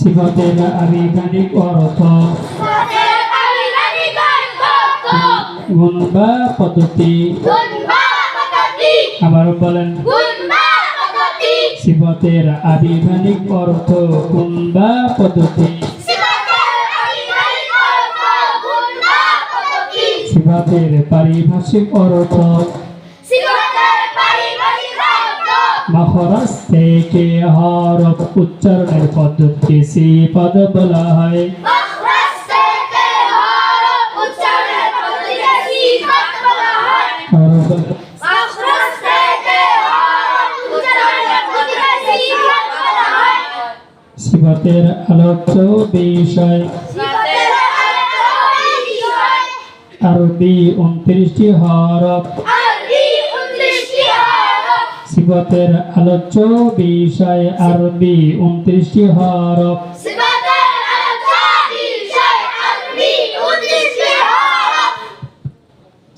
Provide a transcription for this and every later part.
সিফাতের আবিধানিক অর্থ গুণ বা পদ্ধতি আবার বলেন সিফাতের আবিধানিক অর্থ গুণ বা পদ্ধতি সিফাতের পারিভাষিক অর্থ মাখরাজ থেকে হরফ উচ্চারণের পদ্ধতি সিফাত বলা হয় সিফাতের আলোচ্য বিষয় আরবি 29টি হরফ সিফাতের আলোচ্য বিষয় আরবি 29টি হরফ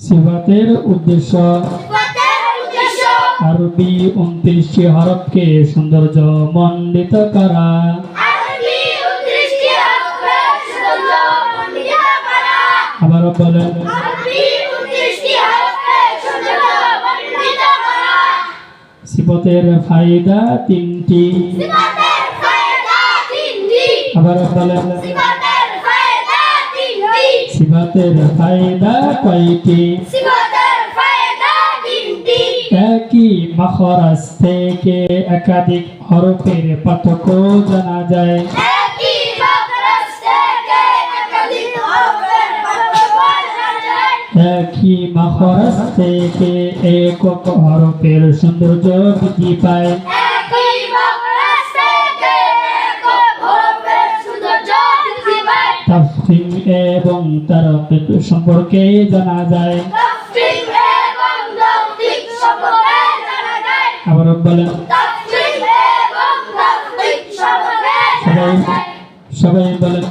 সিফাতের উদ্দেশ্য আরবি 29টি হরফকে সৌন্দর্য মণ্ডিত করা আবার বলেন সিফাতের ফায়দা তিনটি আবার বলেন সিফাতের ফায়দা কয়টি একই মাখরাজ থেকে একাধিক হরফের পার্থক্য জানা যায় একই মাখরাজ থেকে একক হরফের সৌন্দর্য বৃদ্ধি পায় তাফখীম এবং তারকিক সম্পর্কে জানা যায় আবার বলেন সবাই বলেন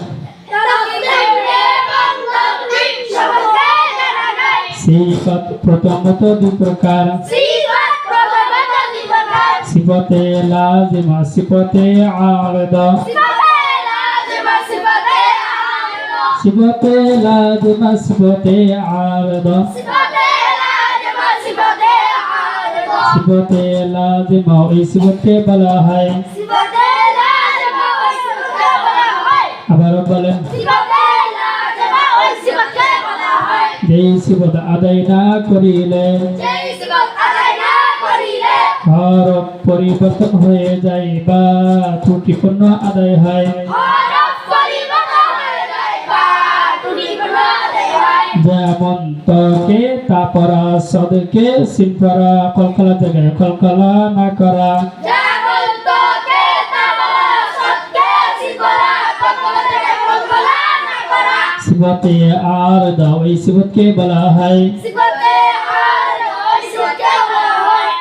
সিফাত প্রথমত দুই প্রকার সিফাতে লাজিমা সিফাতে আরিদা সিফাতে লাজিমা সিফাতে আরিদা সিফাতে লাজিমা ওই সিফাতকে বলা হয় আবার বলেন যেই সিফাত আদায় না করিলে হরফ পরিবর্তন হয়ে যায় বা ত্রুটিপূর্ণ আদায় হয় যেমন তকে তা পড়া সদকে সিন পড়া কলকলা জায়গায় কলকলা না করা সিফাতে আরিদা ওই সিফাতকে বলা হয়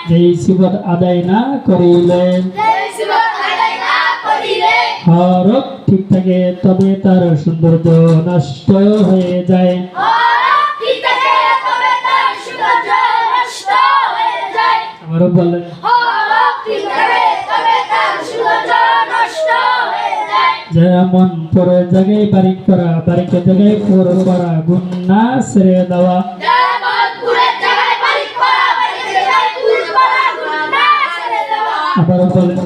যেই সিফাত আদায় না করিলে হরফ ঠিক থাকে তবে তার সৌন্দর্য নষ্ট হয়ে যায় আবার বলেন যেমন পরের জায়গায় বারিক করা বারিকের জায়গায় পুর করা গুন্না ছেড়ে দেওয়া আবার বলেন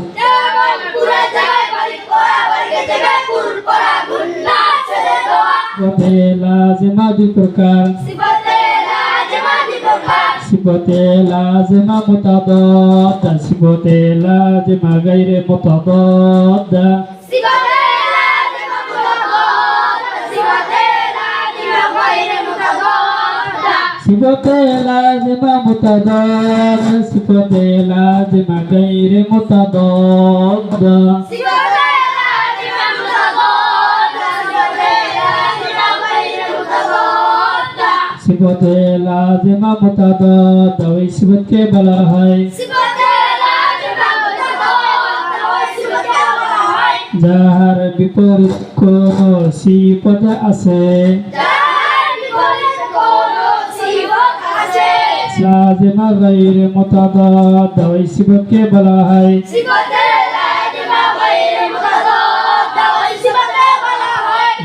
সিফাতে লাজিমা দুই প্রকার সিফাতে লাজিমা মুতাদাদ সিফাতে লাজিমা গায়রে মুতাদাদ সিফাতে লাজিমা মুতাদাদ সিফাতে লাজিমা গায়রে মুতাদাদ সিফাতে লাজিমা মুতাদাদ ওই সিফাতকে বলা হয় যাহার বিপরীত কোন সিফাত আছে লাজিমা গায়রে মুতাদাদ ওই সিফাতকে বলা হয়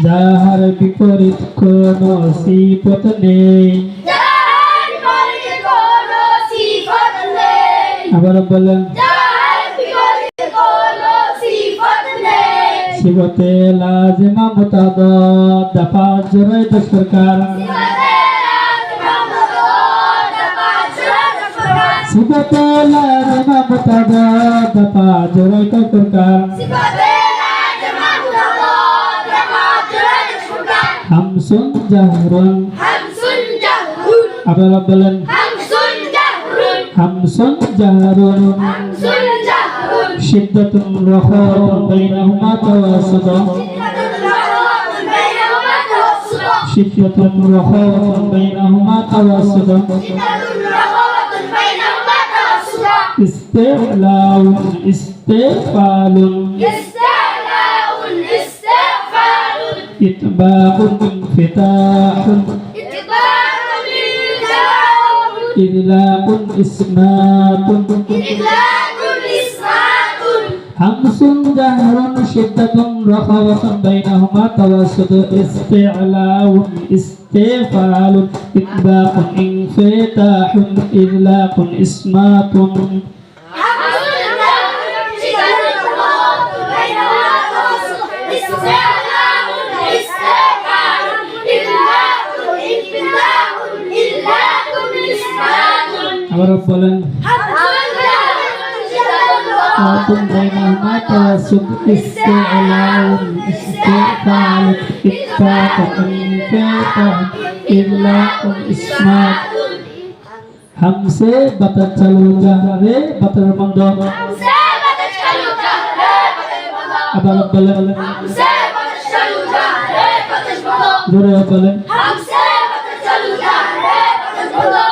যাহার বিপরীত কোনো সিফত নেই। যাহার বিপরীত কোনো সিফত নেই। আবার বলেন যাহার বিপরীত কোনো সিফত নেই। সিফতে লাজিমা মুতাদাদ পাঁচ জোড়ায় দশর কারণ। সিফতে লাজিমা মুতাদাদ পাঁচ জোড়ায় দশর কারণ। সিফতে লাজিমা মুতাদাদ পাঁচ জোড়ায় দশর কারণ। সিফতে লাজিমা মুতাদাদ পাঁচ জোড়ায় দশর কারণ। হামসুন জাহরুন। হামসুন জাহরুন। আবার বলেন হামসুন জাহরুন। হামসুন জাহরুন। হামসুন জাহরুন। শিদ্দাতুন রাখাতুন বাইনাহুমা তাওয়াসুতুন। بينهما توسط. শিদ্দাতুন রাখাতুন বাইনাহুমা তাওয়াসুতুন। رخاوة بينهما توسط. ইস্তিলাউন ইস্তিফালুন। استعلاء استعفال. ইতবাউন ইনফিতাহুন। إطباق الإنسان. ইদলাকুন ইসমাতুন। إطلاق إسماء. হামসুন জাহরুন শিদ্দাতুন রাখাওয়াতুন বাইনাহুমা তাওয়াসুতুন ইস্তিলাউন ইস্তিফালুন ইতবাউন ইনফিতাহুন ইদলাকুন ইসমাতুন। আবার বলেন হামসুন বাইনাহুমা তাওয়াসুতুন ইস্তিলাউন ইস্তিফালুন ইতবাউন ইনফিতাহুন ইদলাকুন ইসমাতুন। হামসে বাতার চালু জাহরে বাতার বন্ধ। আবার বলেন জোরে বলেন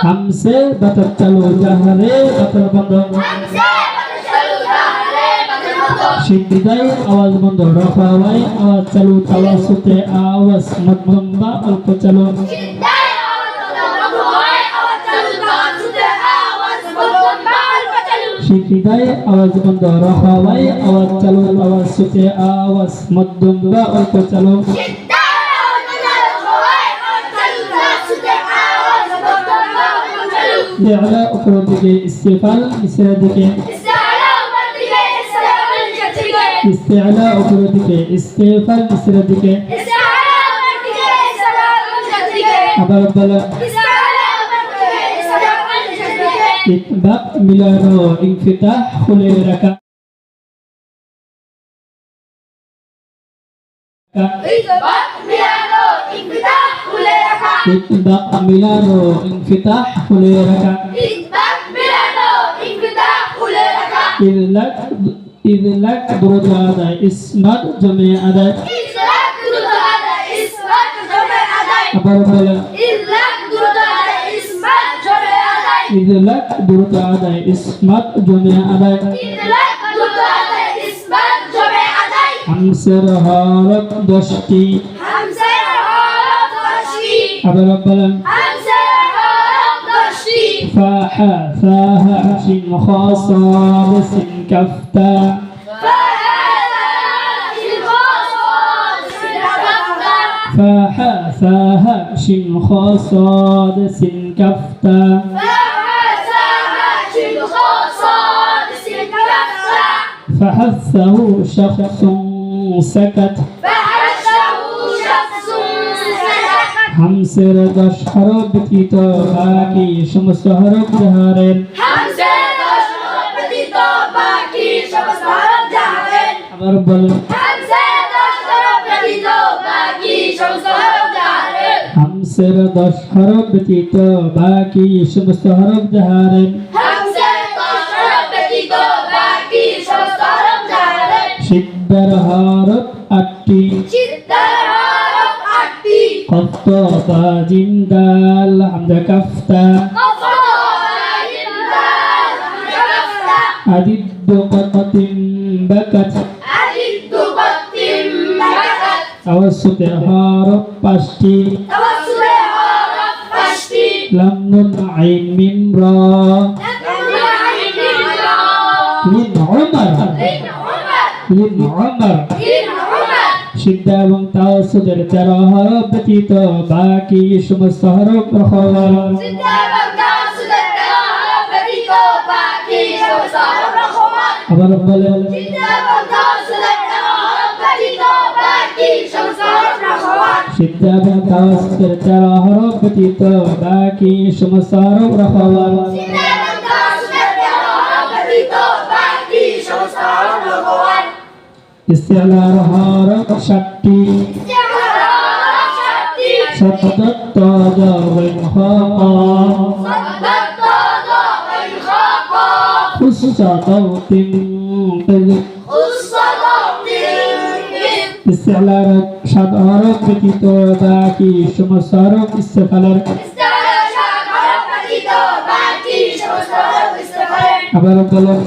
হামসে বাতার চালু জাহরে বাতার বন্ধ। শিদ্দায় আওয়াজ বন্ধ রফাওয়ায় আওয়াজ চালু তাওয়াসুতে আওয়াজ মধ্যম বা অল্প চালু। শিদ্দায় আওয়াজ বন্ধ রফাওয়ায় আওয়াজ চালু তাওয়াসুতে আওয়াজ মধ্যম বা অল্প চালু। ইআলা উপরের দিকে ইস্তিফাল নিচের দিকে। ইস্তিআলা উপরের দিকে ইস্তিফাল নিচের দিকে। আবার বলেন ইতবাক মিলানো ইনফিতাহ খুলে রাখা। ইতবাক মিলানো ইনফিতাহ খুলে রাখা। ইদলাক দ্রুত আদায় ইসমাত জমে আদায়। আবার বলেন ইদলাক দ্রুত আদায় ইসমাত জমে আদায়। হামসের হরফ 10টি। আবার বলেন ফাহা ফাহা শিন খা সাদ সিন কাফ তা। ফাহা ফাহা শিন খা সাদ সিন কাফ তা। فحثه شخص سكت। হামসের 10 হরফ ব্যতীত বাকি সমস্ত হরফ জাহারের। আবার বলুন হামসের 10 হরফ ব্যতীত বাকি সমস্ত হরফ জাহারের। শিদ্দার হরফ 8টি। কফ বা জিম দাল হামজা কাফ তা। আদিদ্দ কতিম বাকাত। তাওয়াসসুতে হরফ 5টি। লাম নুন আইন মিম রা। লিন উমর সিদ্ধা এবং তাওয়াসুদের 13 হরফ ব্যতীত বাকি সমস্ত হরফ রখওয়াল সিদ্ধাবং তাসুদের হরফ ব্যতীত বাকি সমস্ত হরফ রখওয়াল আবার বলেন সিদ্ধাবং তাসুদের হরফ ব্যতীত বাকি সমস্ত হরফ রখওয়াল সিদ্ধা এবং তাওয়াসুদের 13 হরফ ব্যতীত বাকি সমস্ত হরফ রখওয়াল সিদ্ধাবং তাসুদের হরফ ব্যতীত বাকি সমস্ত হরফ রখওয়াল ইস্তিলার হরফ 60টি সদ্দত তাজাওয়াল খাকা খুসসাতাউতিন ইস্তিলার 7 হরফ ব্যতীত বাকি সমস্ত হরফ ইস্তিফালের আবার বলেন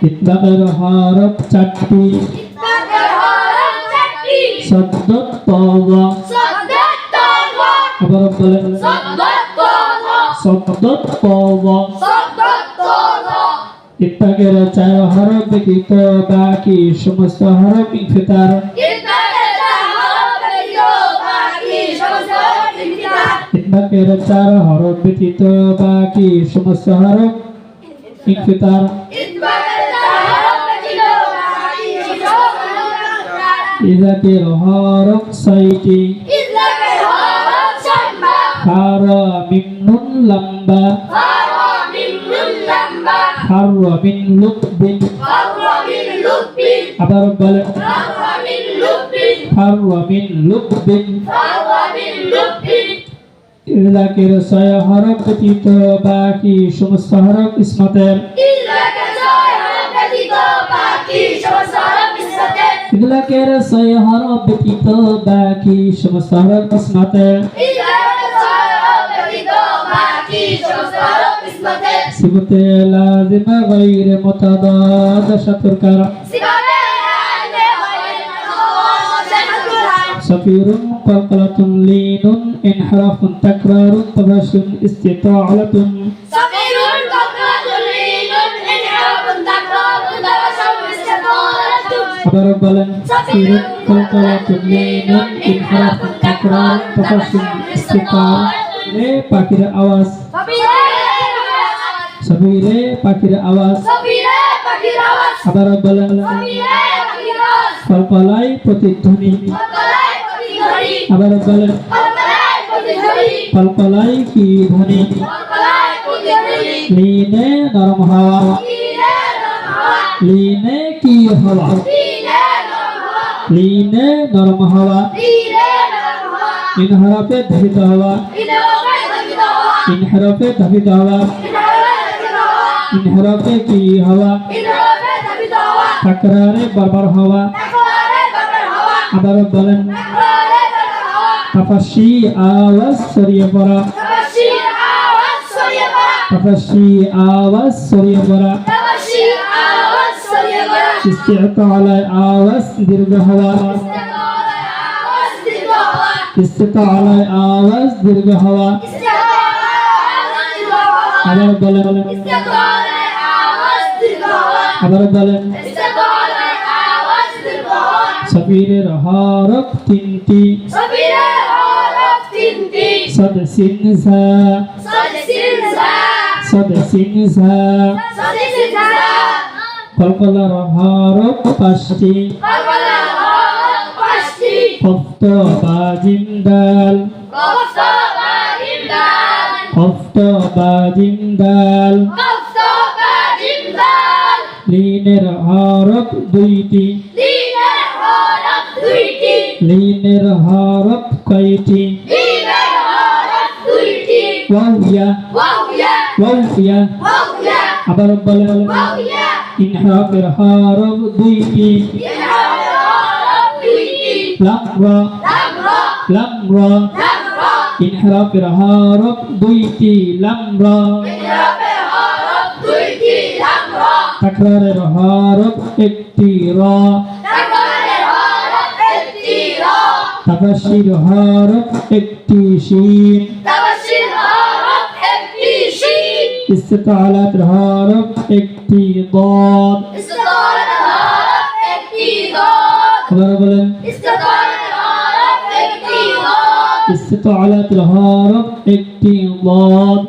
ইতবাকের হরফ 4টি সদ্দত তাওয়া আবার বলেন সদ্দত তাওয়া ইতবাকের 4 হরফ ব্যতীত বাকি সমস্ত হরফ ইনফিতার ইতবাকের 4 হরফ ব্যতীত বাকি সমস্ত হরফ ইনফিতার ইজাকের হরফ 6টি খারা মিম নুন লম্বা খাররা মিন লুকবিন আবার বলেন খাররা মিন লুকবিন ইজাকের 6 হরফ ব্যতীত বাকি সমস্ত হরফ ইসমাতের ইদলাকের 6 হরফ ব্যতীত বাকি সমস্ত হরফ ইসমাতের সিবতে লাজিমা গায়রে মুতাদাদ শাতুরকার সফিরুন কলকলাতুন লিনুন ইনহরাফুন তাকরারুন তাবাসুন ইস্তিতাআলাতুন আবার বলেন সফিরুন কলকলাতুন লিনুন ইনহরাফুন তাকরারুন তাবাসুন ইস্তিতাআলাতুন রে পাখির আওয়াজ সফিরে পাখির আওয়াজ আবার বলেন কলকলাই প্রতিধ্বনি আবার বলেন কলকলাই কি ধ্বনি লিনে নরম হাওয়া লিনে কি হাওয়া লিনে নরম হাওয়া ইনহরাফে ধাবিত হাওয়া ইনহরাফে ধাবিত হাওয়া ইনহরাফে কি হাওয়া তাকরারে বারবার হাওয়া আবার বলেন তাফাসি আওয়াজ ছড়িয়ে পড়া তাফাসি আওয়াজ ছড়িয়ে পড়া ইস্তিতাআলায় আওয়াজ দীর্ঘ হওয়া ইস্তিতাআলায় আওয়াজ দীর্ঘ হওয়া আবার বলেন আবার বলেন সফিরের হরফ 3টি সদ সিন জা সদ সিন জা কলকলার হরফ 5টি কফত বা জিম দাল কফত বা জিম দাল লিনের হরফ 2টি লিনের হরফ কয়টি ওয়াইয়া ওয়াইয়া আবার বলেন ইনহরাফের হরফ 2টি লাম রা লাম রা ইনহরাফের হরফ 2টি লাম রা তাকরারের হরফ 1টি রা তাফসীর হরফ 1টি শিন ইস্তেতালাতের হরফ একটি দদ। ইস্তেতালাতের হরফ একটি দদ। আবার বলেন ইস্তেতালাতের হরফ একটি দদ। ইস্তেতালাতের হরফ একটি দদ।